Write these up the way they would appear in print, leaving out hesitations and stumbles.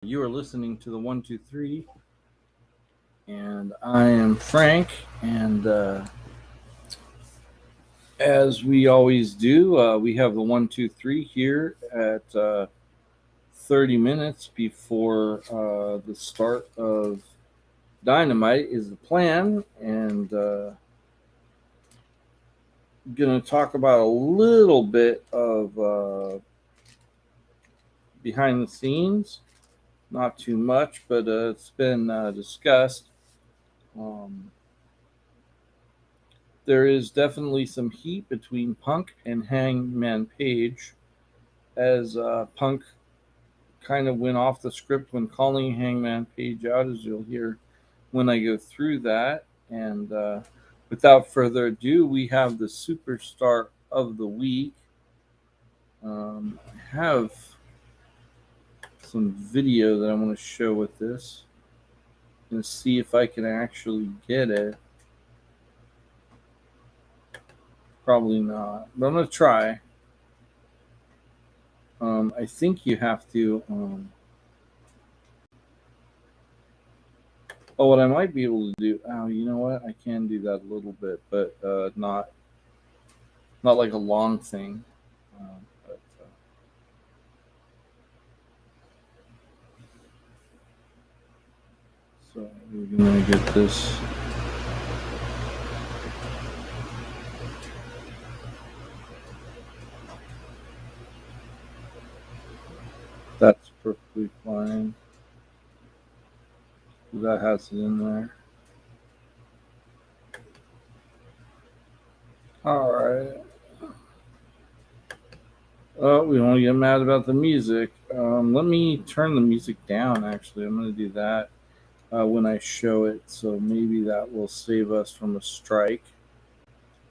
You are listening to the 123, and I am Frank. And as we always do, we have the 123 here at 30 minutes before the start of Dynamite is the plan. And going to talk about a little bit of behind the scenes. Not too much, but it's been discussed. Um, there is definitely some heat between Punk and Hangman Page, as Punk kind of went off the script when calling Hangman Page out, as you'll hear when I go through that. And without further ado, we have the superstar of the week. I have some video that I want to show with this and see if I can actually get it. Probably not, but I'm going to try. I think you have to. What I might be able to do. Oh, you know what? I can do that a little bit, but not like a long thing. But so we're gonna get this. That's perfectly fine. That has it in there. All right. Oh, we want to get mad about the music. Let me turn the music down. Actually, I'm going to do that when I show it. So maybe that will save us from a strike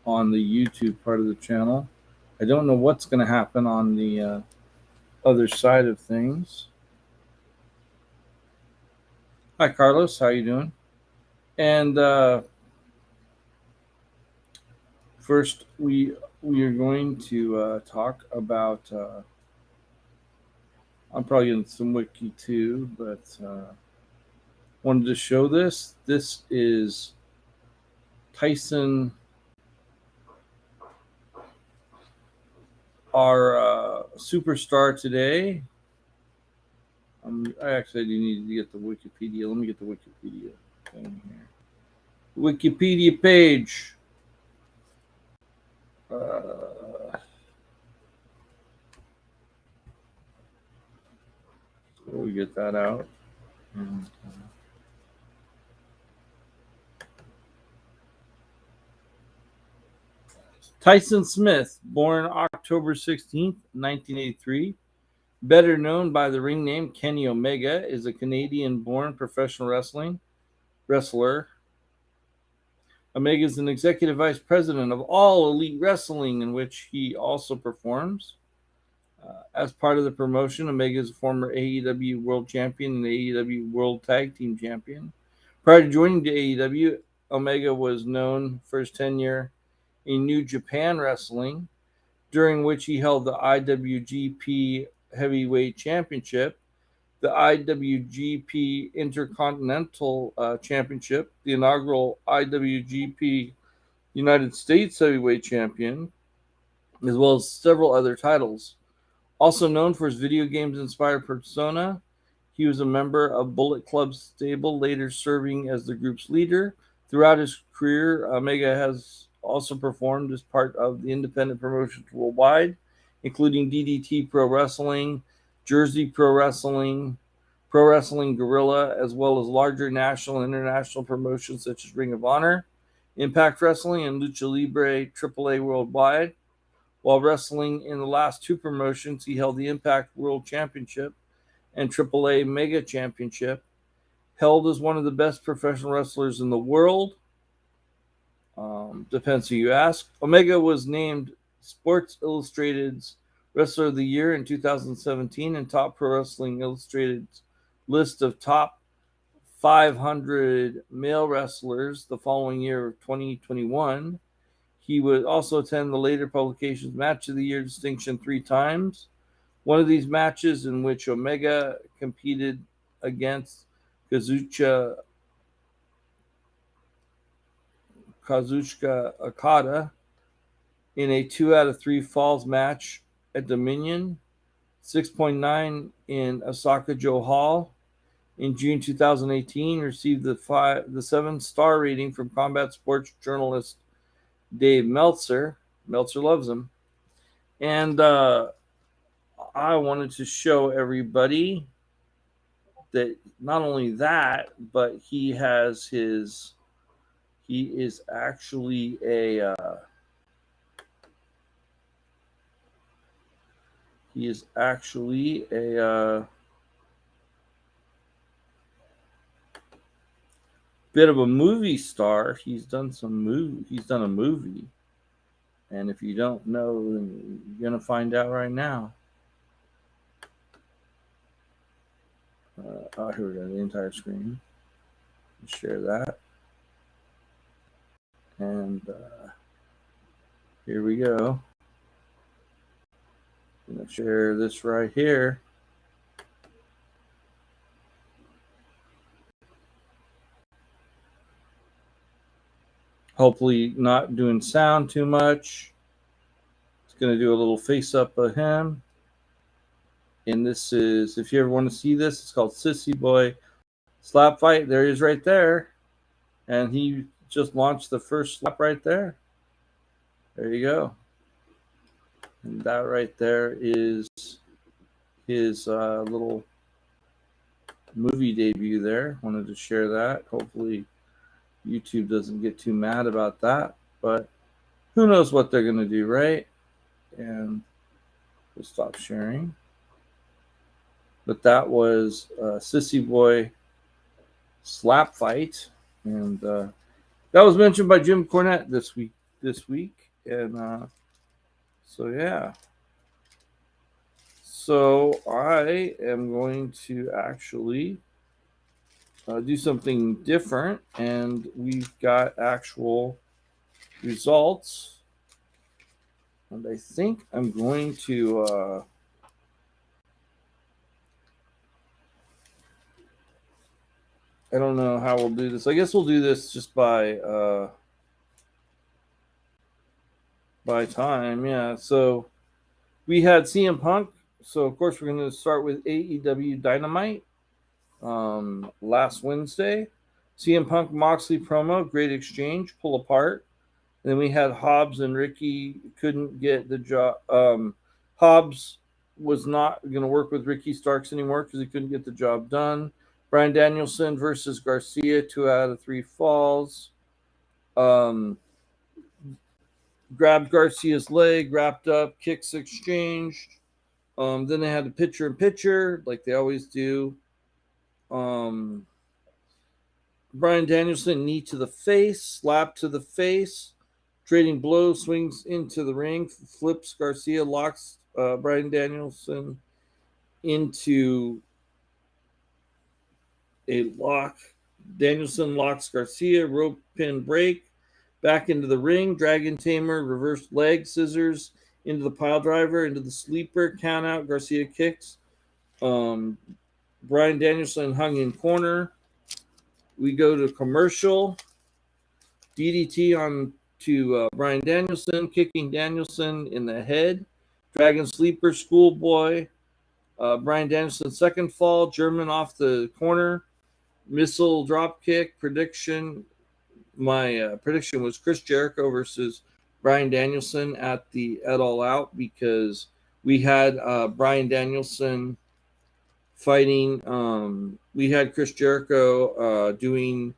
on the YouTube part of the channel. I don't know what's going to happen on the other side of things. Hi, Carlos. How you doing? And first, we are going to talk about. I'm probably getting some wiki too, but wanted to show this. This is Tyson, our superstar today. I actually do need to get the Wikipedia. Let me get the Wikipedia thing here. Wikipedia page. So we get that out. And, Tyson Smith, born October 16th, 1983, better known by the ring name Kenny Omega, is a Canadian-born professional wrestler. Omega is an executive vice president of All Elite Wrestling, in which he also performs. As part of the promotion, Omega is a former AEW World Champion and AEW World Tag Team Champion. Prior to joining the AEW, Omega was known for his tenure in New Japan Wrestling, during which he held the IWGP Heavyweight Championship, the IWGP Intercontinental Championship, the inaugural IWGP United States Heavyweight Champion, as well as several other titles. Also known for his video games inspired persona, he was a member of Bullet Club's stable, later serving as the group's leader. Throughout his career, Omega has also performed as part of the independent promotions worldwide, including DDT Pro Wrestling, Jersey Pro Wrestling, Pro Wrestling Guerrilla, as well as larger national and international promotions such as Ring of Honor, Impact Wrestling, and Lucha Libre AAA Worldwide. While wrestling in the last two promotions, he held the Impact World Championship and AAA Mega Championship. Held as one of the best professional wrestlers in the world. Depends who you ask. Omega was named Sports Illustrated's Wrestler of the Year in 2017 and Top Pro Wrestling Illustrated's list of top 500 male wrestlers the following year of 2021. He would also attend the later publication's Match of the Year distinction 3 times. One of these matches, in which Omega competed against Kazuchika Okada in a 2 out of 3 falls match at Dominion. 6.9 in Osaka-jo Hall. In June 2018, received the 7-star rating from combat sports journalist Dave Meltzer. Meltzer loves him. And I wanted to show everybody that not only that, but he is actually a bit of a movie star. He's done a movie. And if you don't know, then you're going to find out right now. Here we go, the entire screen. Share that. And here we go. I'm going to share this right here. Hopefully not doing sound too much. It's going to do a little face up of him. And this is, if you ever want to see this, it's called Sissy Boy Slap Fight. There he is right there. And he just launched the first slap right there. There you go. And that right there is his little movie debut there. Wanted to share that. Hopefully YouTube doesn't get too mad about that. But who knows what they're going to do, right? And we'll stop sharing. But that was Sissy Boy Slap Fight. And that was mentioned by Jim Cornette this week. And so, yeah. So I am going to actually do something different. And we've got actual results. And I think I'm going to... I don't know how we'll do this. I guess we'll do this just by time. Yeah. So we had CM Punk. So of course we're going to start with AEW Dynamite last Wednesday. CM Punk Moxley promo, great exchange, pull apart. And then we had Hobbs and Ricky couldn't get the job. Hobbs was not going to work with Ricky Starks anymore because he couldn't get the job done. Bryan Danielson versus Garcia, 2 out of 3 falls. Grabbed Garcia's leg, wrapped up, kicks exchanged. Then they had a picture-in-picture, like they always do. Bryan Danielson, knee to the face, slap to the face, trading blows, swings into the ring, flips Garcia, locks Bryan Danielson into a lock. Danielson locks Garcia, rope pin break, back into the ring, Dragon Tamer, reverse leg scissors, into the pile driver, into the sleeper, count out, Garcia kicks. Bryan Danielson hung in corner. We go to commercial. DDT on to Bryan Danielson, kicking Danielson in the head. Dragon sleeper, schoolboy. Bryan Danielson second fall, German off the corner. Missile drop kick prediction. My prediction was Chris Jericho versus Bryan Danielson at All Out because we had Bryan Danielson fighting. We had Chris Jericho doing,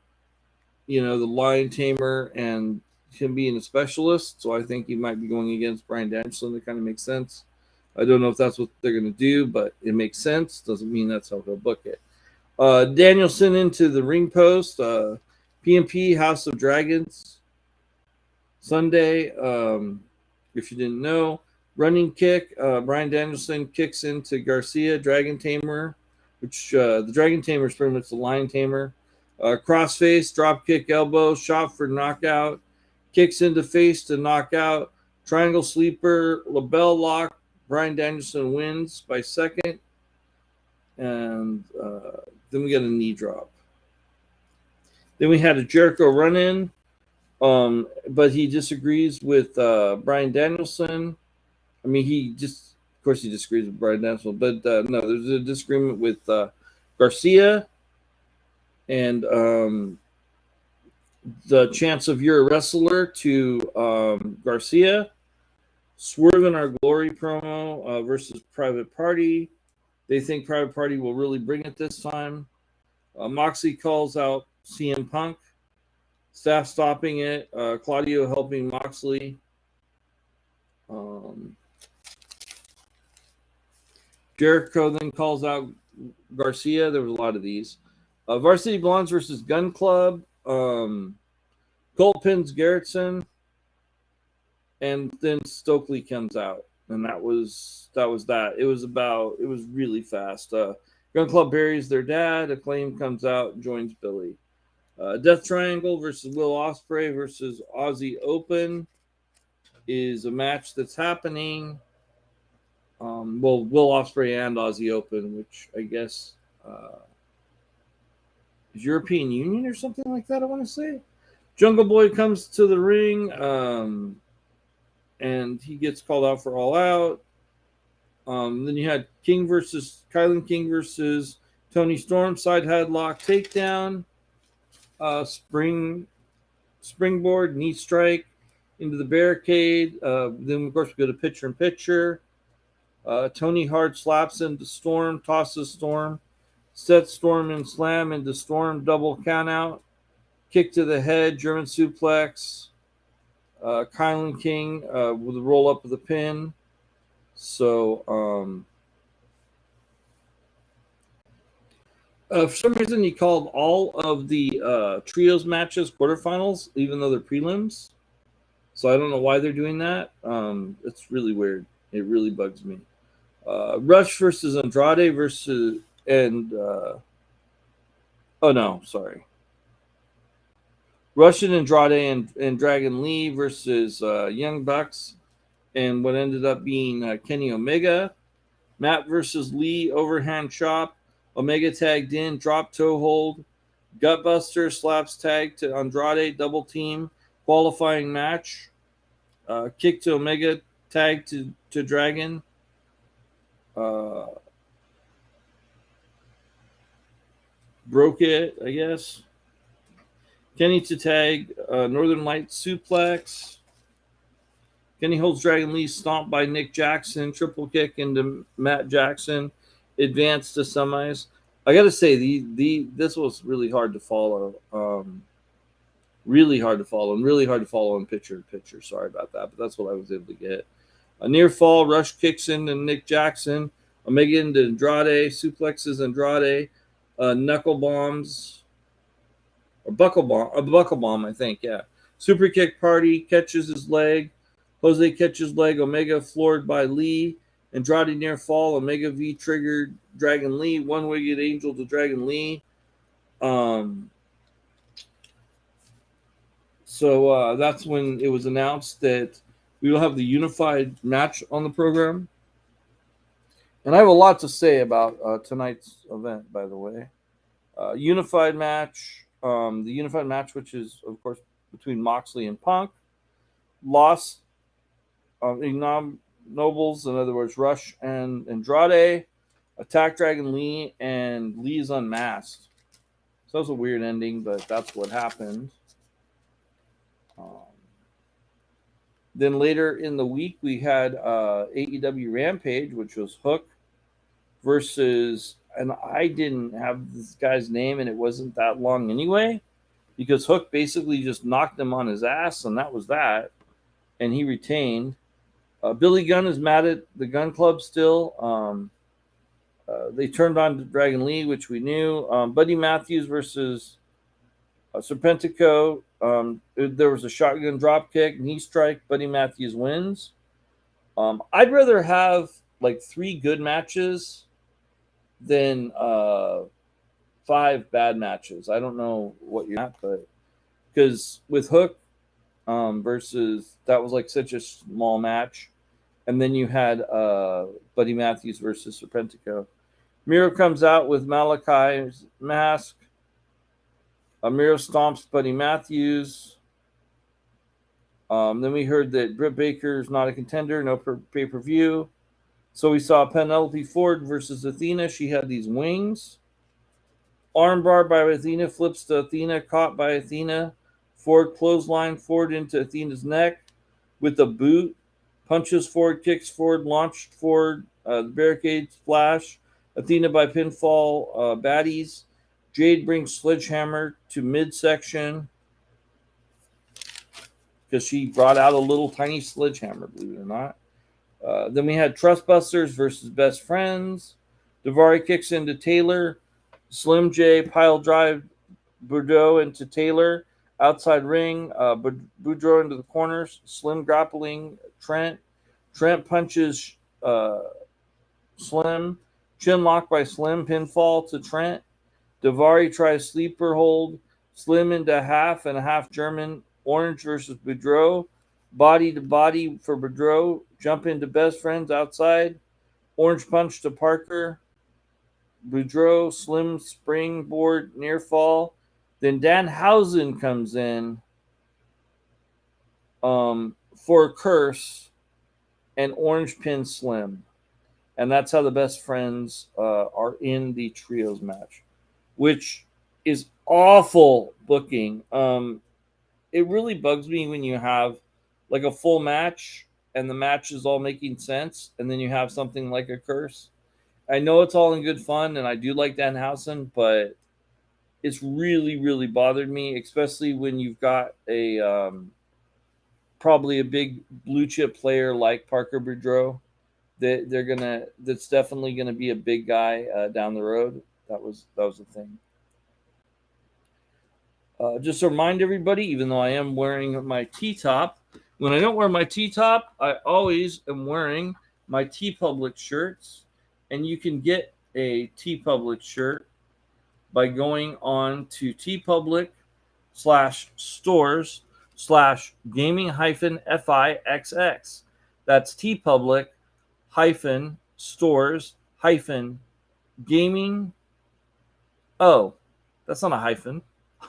the Lion Tamer and him being a specialist. So I think he might be going against Bryan Danielson. That kind of makes sense. I don't know if that's what they're going to do, but it makes sense. Doesn't mean that's how he'll book it. Danielson into the ring post. PMP House of Dragons Sunday. If you didn't know, running kick. Bryan Danielson kicks into Garcia, Dragon Tamer, which the Dragon Tamer is pretty much the Lion Tamer. Crossface, drop kick, elbow, shot for knockout, kicks into face to knockout. Triangle sleeper, label lock. Bryan Danielson wins by second. And Then we got a knee drop. Then we had a Jericho run-in, but he disagrees with Bryan Danielson. I mean, of course, he disagrees with Bryan Danielson, but no, there's a disagreement with Garcia, and the chance of you're a wrestler to Garcia. Swerve in Our Glory promo versus Private Party. They think Private Party will really bring it this time. Moxley calls out CM Punk. Staff stopping it. Claudio helping Moxley. Jericho then calls out Garcia. There was a lot of these. Varsity Blondes versus Gun Club. Colt pins Garrettson. And then Stokely comes out. And that was that. It was really fast. Gun Club buries their dad. Acclaim comes out and joins Billy. Death Triangle versus Will Ospreay versus Aussie Open is a match that's happening. Will Ospreay and Aussie Open, which I guess is European Union or something like that, I want to say. Jungle Boy comes to the ring, and he gets called out for All Out. Then you had Kylan King versus Tony Storm, side headlock takedown, springboard, knee strike into the barricade. Then, of course, we go to picture-in-picture. Tony hard slaps into Storm, tosses Storm, sets Storm and slam into Storm, double count out, kick to the head, German suplex. Kylan King with a roll up of the pin. So, for some reason, he called all of the trios matches quarterfinals, even though they're prelims. So I don't know why they're doing that. It's really weird. It really bugs me. Rush versus Andrade Rush and Andrade and Dragon Lee versus Young Bucks and what ended up being Kenny Omega. Matt versus Lee, overhand chop. Omega tagged in, drop toe hold. Gutbuster slaps tag to Andrade, double team. Qualifying match. Kick to Omega, tag to Dragon. Broke it, I guess. Kenny to tag, Northern Lights suplex. Kenny holds Dragon Lee, stomped by Nick Jackson, triple kick into Matt Jackson, advanced to semis. I got to say, this was really hard to follow. Really hard to follow, and really hard to follow in picture. Sorry about that, but that's what I was able to get. A near fall, Rush kicks into Nick Jackson. Omega into Andrade, suplexes Andrade, knuckle bombs, or buckle bomb, I think, yeah. Super kick party, catches his leg. Jose catches leg, Omega floored by Lee. Andrade near fall, Omega V triggered Dragon Lee. One-wigged angel to Dragon Lee. So that's when it was announced that we will have the unified match on the program. And I have a lot to say about tonight's event, by the way. Unified match. The unified match, which is, of course, between Moxley and Punk. Lost Nobles, in other words, Rush and Andrade. Attack Dragon Lee, and Lee's unmasked. So that was a weird ending, but that's what happened. Then later in the week, we had AEW Rampage, which was Hook versus, and I didn't have this guy's name, and it wasn't that long anyway, because Hook basically just knocked him on his ass, and that was that. And he retained. Billy Gunn is mad at the Gun Club still. They turned on to Dragon Lee, which we knew. Buddy Matthews versus Serpentico. There was a shotgun drop kick, knee strike. Buddy Matthews wins. I'd rather have like 3 good matches than 5 bad matches. I don't know what you're at, but because with Hook versus, that was like such a small match. And then you had Buddy Matthews versus Serpentico. Miro comes out with Malachi's mask. Miro stomps Buddy Matthews. Then we heard that Britt Baker is not a contender, no pay-per-view. So we saw Penelope Ford versus Athena. She had these wings. Armbar by Athena, flips to Athena, caught by Athena. Ford clothesline Ford into Athena's neck with a boot. Punches Ford, kicks Ford, launched Ford, the barricades flash. Athena by pinfall, baddies. Jade brings Sledgehammer to midsection because she brought out a little tiny sledgehammer, believe it or not. Then we had Trustbusters versus Best Friends. Daivari kicks into Taylor. Slim J pile drive Bordeaux into Taylor. Outside ring, Boudreaux into the corners. Slim grappling Trent. Trent punches Slim. Chin lock by Slim. Pinfall to Trent. Daivari tries sleeper hold. Slim into half and a half German. Orange versus Boudreaux. Body to body for Boudreaux. Jump into Best Friends outside. Orange punch to Parker. Boudreaux, Slim springboard near fall. Then Danhausen comes in for a curse and orange pin Slim. And that's how the Best Friends are in the trios match, which is awful booking. It really bugs me when you have like a full match and the match is all making sense, and then you have something like a curse. I know it's all in good fun, and I do like Danhausen, but it's really, really bothered me, especially when you've got a probably a big blue chip player like Parker Boudreaux. That's definitely gonna be a big guy down the road. That was the thing. Just to remind everybody, even though I am wearing my T-top, when I don't wear my T-top, I always am wearing my TeePublic shirts, and you can get a TeePublic shirt by going on to TeePublic/stores/gaming-fixx. That's TeePublic-stores-gaming. Oh, that's not a hyphen.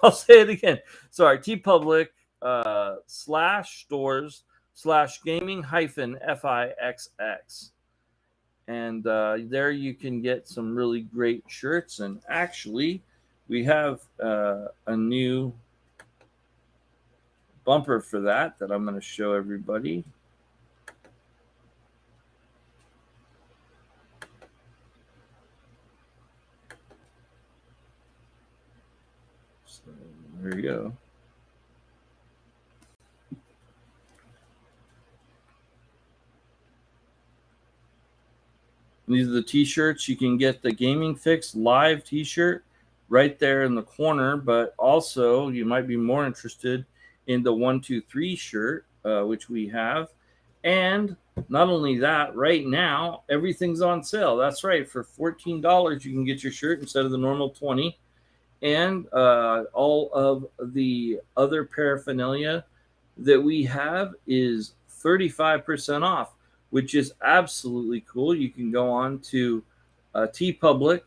I'll say it again. Sorry, TeePublic /stores/gaming-fixx. And there you can get some really great shirts. And actually, we have a new bumper for that I'm going to show everybody. So there you go. These are the t-shirts. You can get the Gaming Fix live t-shirt right there in the corner, but also you might be more interested in the 123 shirt, which we have. And not only that, right now everything's on sale. That's right, for $14 you can get your shirt instead of the normal $20. And all of the other paraphernalia that we have is 35% off, which is absolutely cool. You can go on to TeePublic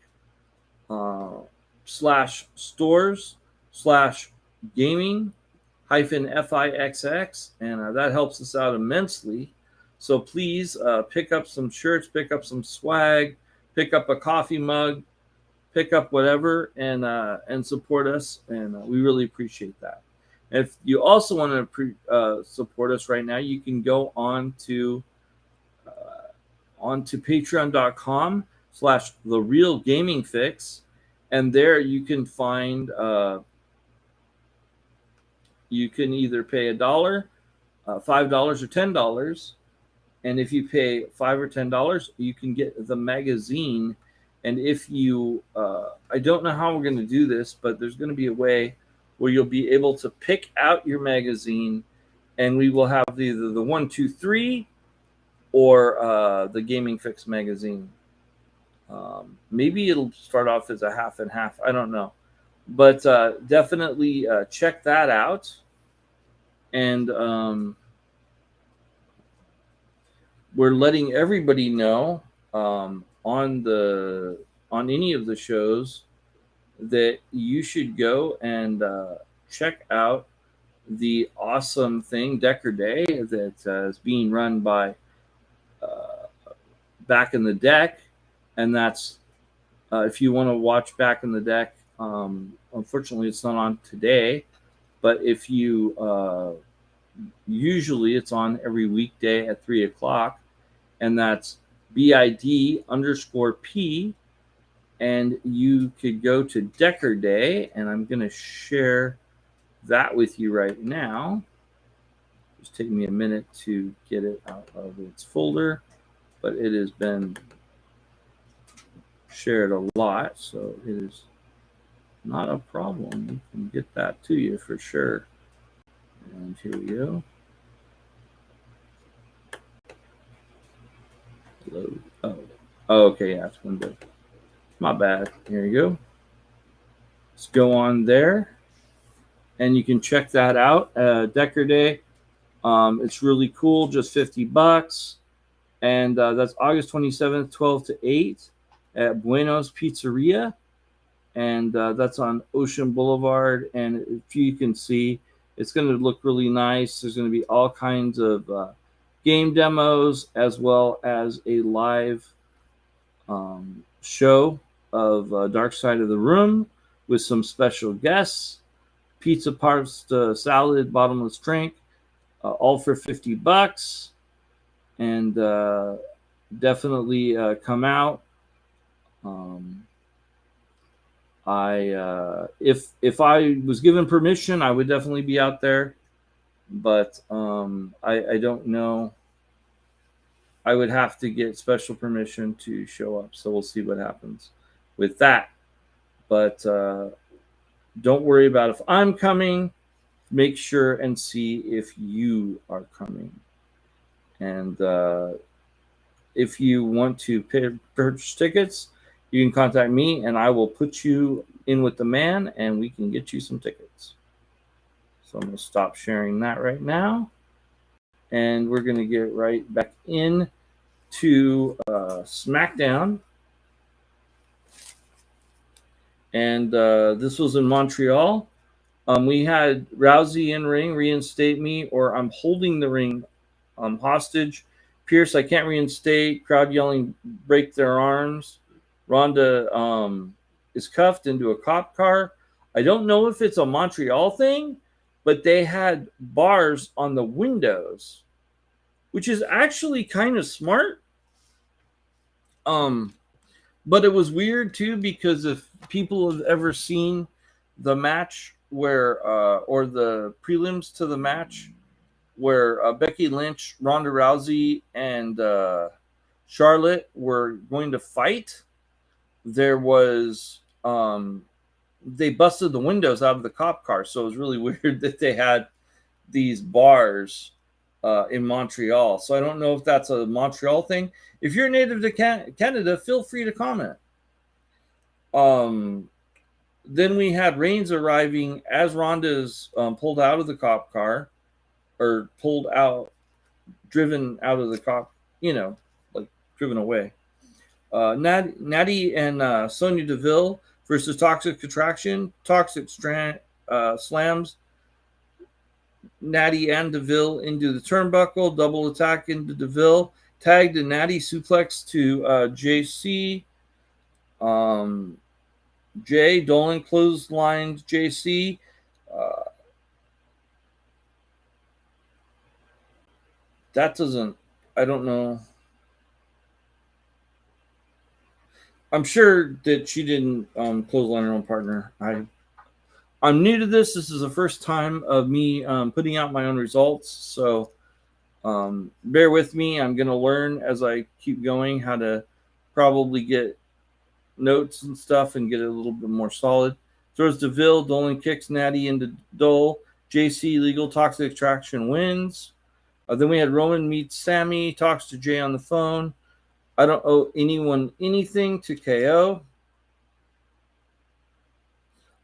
/stores/gaming-fixx, and that helps us out immensely. So please pick up some shirts, pick up some swag, pick up a coffee mug, pick up whatever, and support us, and we really appreciate that. If you also want to support us right now, you can go on to patreon.com/therealgamingfix, and there you can find you can either pay $1, $5, or $10. And if you pay $5 or $10, you can get the magazine. And if you, I don't know how we're going to do this, but there's going to be a way where you'll be able to pick out your magazine, and we will have either the 123 or the Gaming Fix magazine. Maybe it'll start off as a half and half. I don't know. But definitely check that out. And we're letting everybody know on the on any of the shows, that you should go and check out the awesome thing, Decker Day, that is being run by Back in the Deck. And that's, if you want to watch Back in the Deck, unfortunately, it's not on today. But if you, usually it's on every weekday at 3 o'clock. And that's BID_P. And you could go to Decker Day. And I'm going to share that with you right now. Just taking me a minute to get it out of its folder, but it has been shared a lot, so it is not a problem. We can get that to you for sure. And here we go. Load. Oh, okay, yeah, it's window. My bad. Here you go. Let's go on there, and you can check that out. Decker Day. It's really cool. Just $50, and that's August 27th, 12 to 8 at Bueno's Pizzeria, and that's on Ocean Boulevard. And if you can see, it's going to look really nice. There's going to be all kinds of game demos, as well as a live show of Dark Side of the Room with some special guests, pizza, pasta, salad, bottomless drink, all for $50. And definitely come out. If I was given permission, I would definitely be out there, but I don't know. I would have to get special permission to show up, so we'll see what happens with that. But don't worry about if I'm coming. Make sure and see if you are coming. And if you want to purchase tickets, you can contact me, and I will put you in with the man, and we can get you some tickets. So I'm going to stop sharing that right now, and we're going to get right back in to SmackDown. And this was in Montreal. We had Rousey in ring, reinstate me, or I'm holding the ring hostage. Pierce, I can't reinstate. Crowd yelling, break their arms. Ronda is cuffed into a cop car. I don't know if it's a Montreal thing, but they had bars on the windows, which is actually kind of smart. But it was weird too, because if people have ever seen the match where, or the prelims to the match where Becky Lynch, Ronda Rousey, and Charlotte were going to fight, there was they busted the windows out of the cop car, so it was really weird that they had these bars in Montreal. So I don't know if that's a Montreal thing. If you're native to Canada, feel free to comment. Then we had Reigns arriving as Ronda's pulled out of the cop car, or driven out of the cop, like driven away. Natty and Sonya Deville versus Toxic Attraction. Toxic slams Natty and Deville into the turnbuckle. Double attack into Deville. Tagged and Natty suplex to JC. Jay Dolan clotheslined JC. That doesn't, I don't know. I'm sure that she didn't clothesline her own partner. I'm new to this. This is the first time of me putting out my own results. So bear with me. I'm going to learn as I keep going how to probably get notes and stuff and get it a little bit more solid. Throws Deville. Dolan kicks Natty into Dole. JC Legal Toxic Attraction wins. Then we had Roman meet Sammy. Talks to Jay on the phone. I don't owe anyone anything to KO.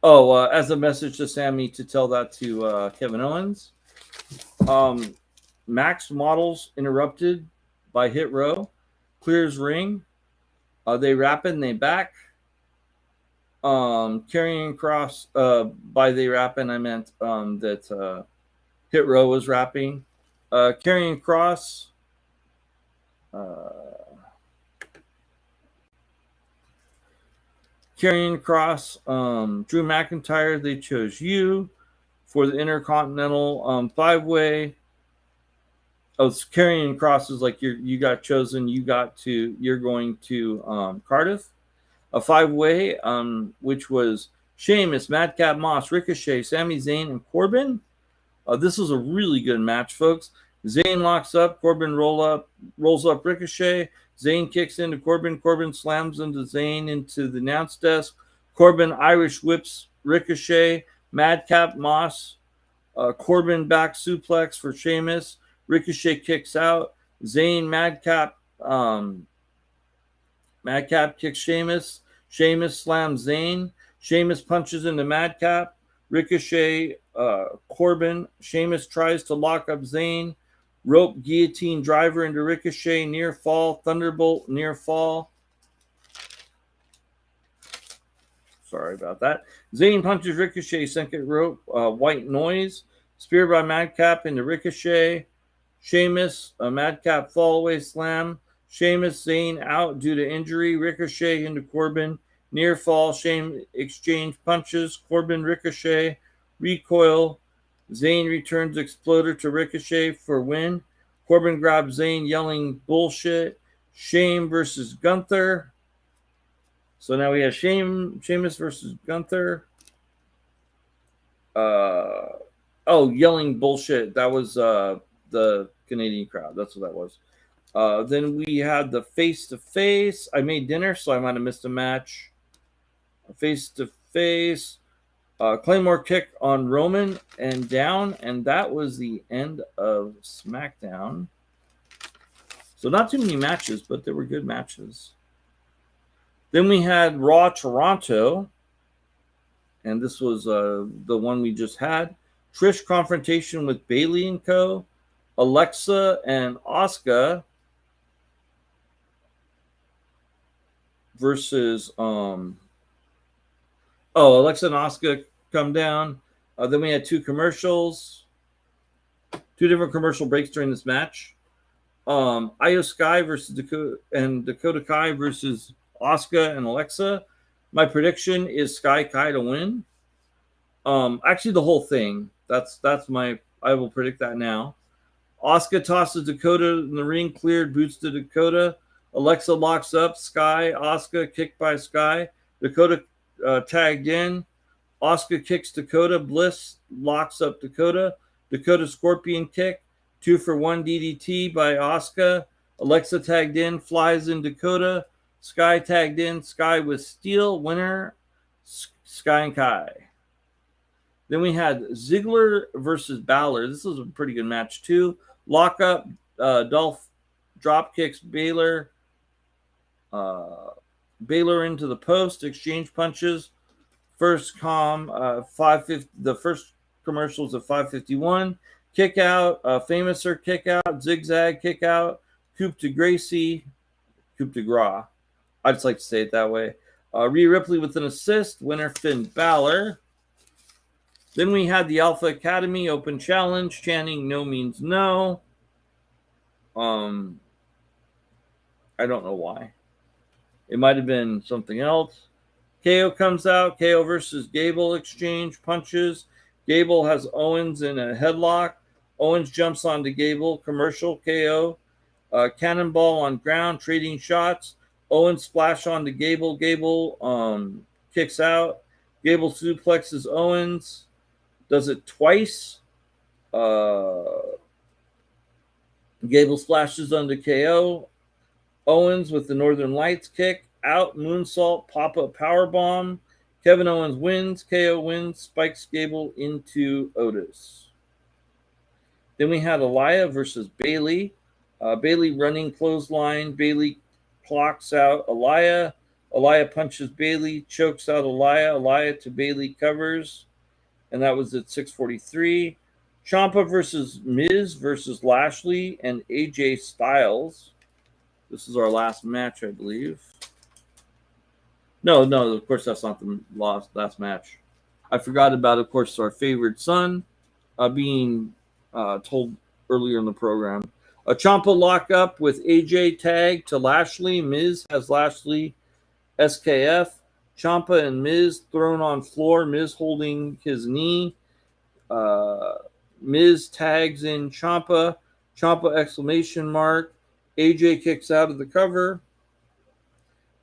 Oh, as a message to Sammy to tell that to Kevin Owens. Max Models interrupted by Hit Row. Clears ring. They wrap it and they back. Karrion Kross, by they rapping, I meant that Hit Row was rapping. Karrion Kross. Karrion Kross, Drew McIntyre, they chose you for the Intercontinental 5-way. Oh, Karrion Kross is like you got chosen. You're going to Cardiff. A 5-way, which was Sheamus, Madcap Moss, Ricochet, Sami Zayn, and Corbin. This was a really good match, folks. Zayn locks up, Corbin rolls up Ricochet. Zayn kicks into Corbin. Corbin slams into Zayn into the announce desk. Corbin Irish whips Ricochet. Madcap Moss, Corbin back suplex for Sheamus. Ricochet kicks out. Zayn Madcap kicks Sheamus. Sheamus slams Zayn. Sheamus punches into Madcap. Ricochet, Corbin. Sheamus tries to lock up Zayn. Rope guillotine driver into Ricochet. Near fall. Thunderbolt near fall. Sorry about that. Zayn punches Ricochet. Second rope. White noise. Spear by Madcap into Ricochet. Sheamus, a Madcap fallaway slam. Sheamus, Zayn out due to injury. Ricochet into Corbin. Near fall. Sheamus exchange punches. Corbin, Ricochet. Recoil. Zayn returns Exploder to Ricochet for win. Corbin grabs Zayn yelling bullshit. Shame versus Gunther. So now we have Sheamus versus Gunther. Yelling bullshit. That was the Canadian crowd. That's what that was. Then we had the face-to-face. I made dinner, so I might have missed a match. Face-to-face. Claymore kick on Roman and down. And that was the end of SmackDown. So not too many matches, but there were good matches. Then we had Raw Toronto. And this was the one we just had. Trish confrontation with Bayley and co. Alexa and Asuka versus Alexa and Asuka come down. Then we had two different commercial breaks during this match. Io Sky versus Dakota Kai versus Asuka and Alexa. My prediction is Sky Kai to win. Actually, the whole thing. I will predict that now. Asuka tosses Dakota in the ring, cleared, boots to Dakota. Alexa locks up Sky. Asuka kicked by Sky. Dakota tagged in. Asuka kicks Dakota. Bliss locks up Dakota. Dakota scorpion kick. 2-for-1 DDT by Asuka. Alexa tagged in, flies in Dakota. Sky tagged in. Sky with steel. Winner, Sky and Kai. Then we had Ziggler versus Balor. This was a pretty good match too. Lock up, Dolph drop kicks Baylor. Baylor into the post, exchange punches. First 550. The first commercials at 5:51. Kick out, Famouser kick out, zigzag kick out, coup de Gracie, coup de gras. I just like to say it that way. Rhea Ripley with an assist. Winner Finn Balor. Then we had the Alpha Academy Open Challenge, chanting "No means no." I don't know why. It might have been something else. KO comes out. KO versus Gable exchange punches. Gable has Owens in a headlock. Owens jumps onto Gable. Commercial KO. Cannonball on ground, trading shots. Owens splash onto Gable. Gable kicks out. Gable suplexes Owens. Does it twice. Gable splashes onto KO. Owens with the Northern Lights kick. Out, moonsault, pop-up powerbomb. Kevin Owens wins. KO wins. Spikes Gable into Otis. Then we had Aliyah versus Bayley. Bayley running clothesline. Bayley clocks out Aliyah. Aliyah punches Bayley, chokes out Aliyah. Aliyah to Bayley covers. And that was at 6:43. Ciampa versus Miz versus Lashley and AJ Styles. This is our last match, I believe. No, no, of course that's not the last match. I forgot about, of course, our favorite son being told earlier in the program. A Ciampa lockup with AJ tag to Lashley. Miz has Lashley SKF. Ciampa and Miz thrown on floor. Miz holding his knee. Uh, Miz tags in Ciampa. Ciampa exclamation mark. AJ kicks out of the cover.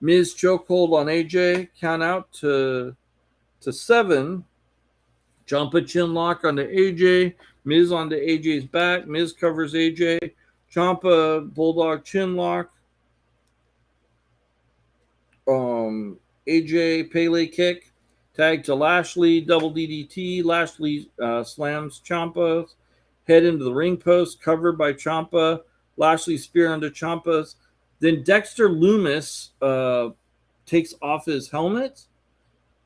Miz chokehold on AJ. Count out to 7. Ciampa chin lock onto AJ. Miz onto AJ's back. Miz covers AJ. Ciampa bulldog chin lock. AJ Pele kick. Tag to Lashley. Double DDT. Lashley slams Ciampa's head into the ring post. Covered by Ciampa. Lashley spear onto Ciampa's. Then Dexter Lumis takes off his helmet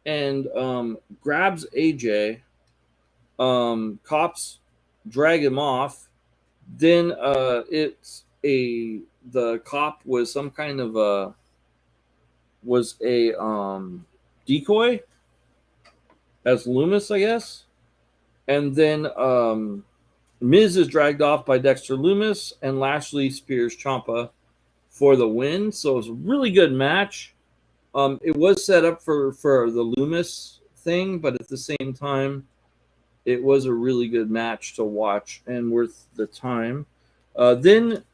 and grabs AJ. Cops drag him off. Then the cop was some kind of a decoy as Loomis, I guess. And then Miz is dragged off by Dexter Lumis, and Lashley spears Ciampa for the win. So it was a really good match. It was set up for the Loomis thing, but at the same time, it was a really good match to watch and worth the time. Then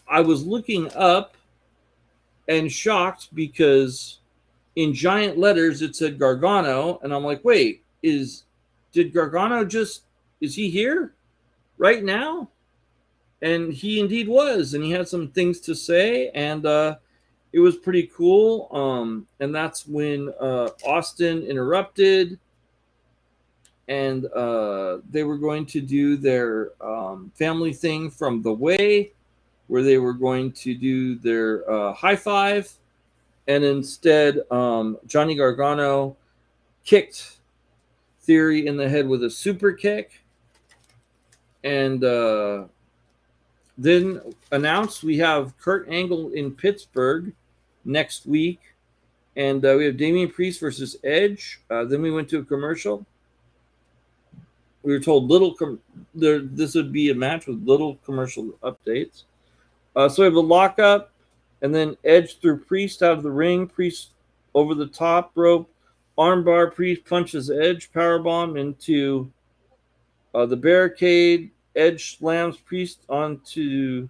I was looking up and shocked because in giant letters it said Gargano, and I'm like, wait, did Gargano is he here right now? And he indeed was, and he had some things to say, and it was pretty cool. And that's when Austin interrupted, and they were going to do their family thing from The Way, where they were going to do their high five, and instead Johnny Gargano kicked Theory in the head with a super kick, and then announced we have Kurt Angle in Pittsburgh next week, and we have Damian Priest versus Edge. Then we went to a commercial. We were told this would be a match with little commercial updates. So we have a lockup, and then Edge threw Priest out of the ring. Priest over the top rope, armbar. Priest punches Edge, powerbomb into the barricade. Edge slams Priest into.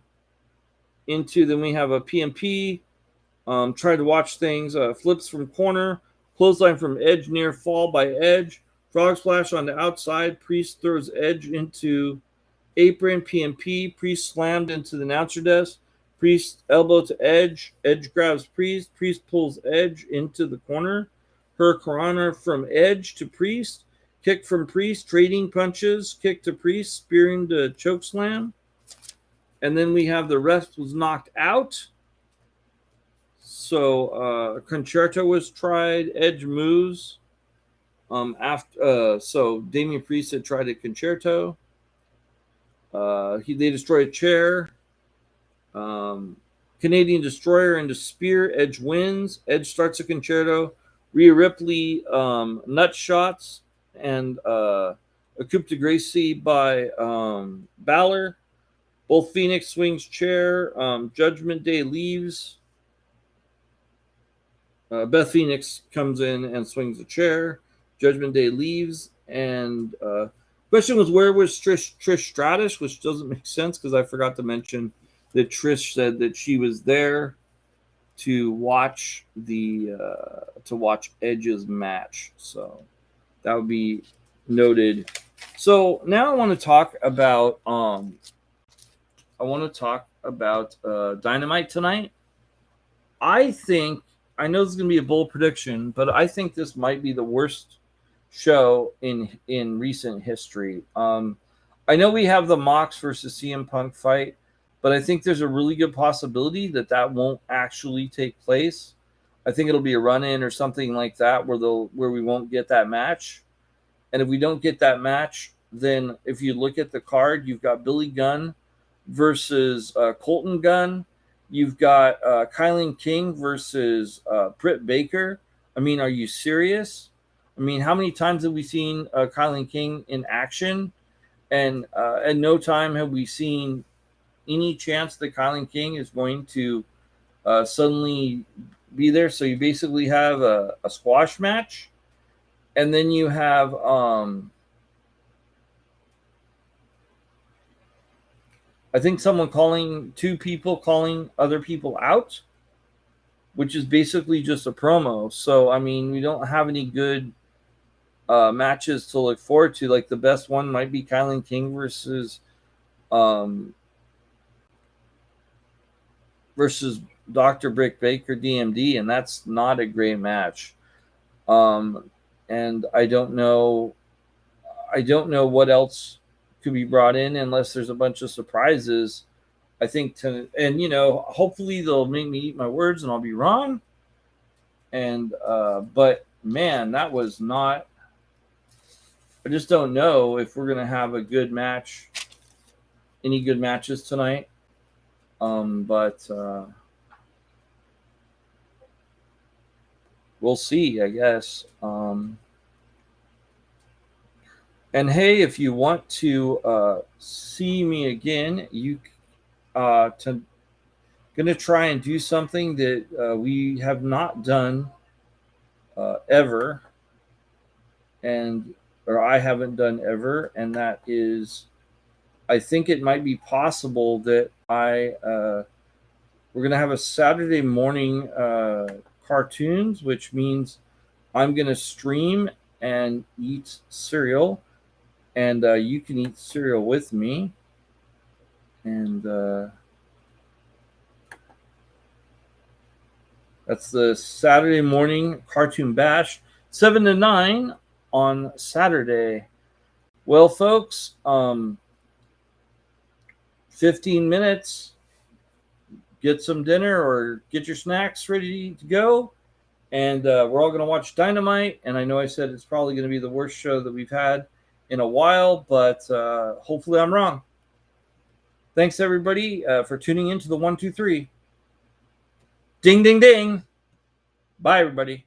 Then we have a PMP. Tried to watch things. Flips from corner. Clothesline from Edge, near fall by Edge. Frog splash on the outside. Priest throws Edge into apron. PMP. Priest slammed into the announcer desk. Priest elbow to Edge. Edge grabs Priest. Priest pulls Edge into the corner. Hurricanrana from Edge to Priest. Kick from Priest. Trading punches. Kick to Priest. Spearing to chokeslam. And then we have the ref was knocked out. So Concerto was tried. Edge moves. So Damian Priest had tried a Concerto. They destroy a chair. Canadian Destroyer into Spear. Edge wins. Edge starts a Concerto. Rhea Ripley nut shots and a coup de grace by Balor. Both Phoenix swings chair. Judgment Day leaves. Beth Phoenix comes in and swings a chair. Judgment Day leaves, and question was, where was Trish Stratus, which doesn't make sense because I forgot to mention that Trish said that she was there to watch Edge's match, so that would be noted. So now I want to talk about Dynamite tonight. I know this is going to be a bold prediction, but I think this might be the worst show in recent history. I know we have the Mox versus CM Punk fight, but I think there's a really good possibility that won't actually take place. I think it'll be a run-in or something like that where we won't get that match. And if we don't get that match, then if you look at the card, you've got Billy Gunn versus Colton Gunn. You've got Kylan King versus Britt Baker. I mean, are you serious? I mean, how many times have we seen Kylan King in action? And at no time have we seen any chance that Kylan King is going to suddenly be there. So you basically have a squash match, and then you have I think two people calling other people out, which is basically just a promo. So I mean, we don't have any good matches to look forward to. Like the best one might be Kylan King versus Dr. Brick Baker DMD, and that's not a great match. And I don't know what else could be brought in unless there's a bunch of surprises. I think hopefully they'll make me eat my words and I'll be wrong. And but man, that was not. I just don't know if we're gonna have a good match, any good matches tonight. But we'll see, I guess. And hey, if you want to see me again, you gonna try and do something that we have not done ever, or I haven't done ever, and that is, I think it might be possible that we're gonna have a Saturday morning cartoons, which means I'm gonna stream and eat cereal, and you can eat cereal with me, and that's the Saturday morning cartoon bash, 7 to 9 on Saturday. Well, folks, 15 minutes, get some dinner or get your snacks ready to go, and we're all going to watch Dynamite. And I know I said it's probably going to be the worst show that we've had in a while, but hopefully I'm wrong. Thanks, everybody, for tuning in to the 1, 2, 3. Ding, ding, ding. Bye, everybody.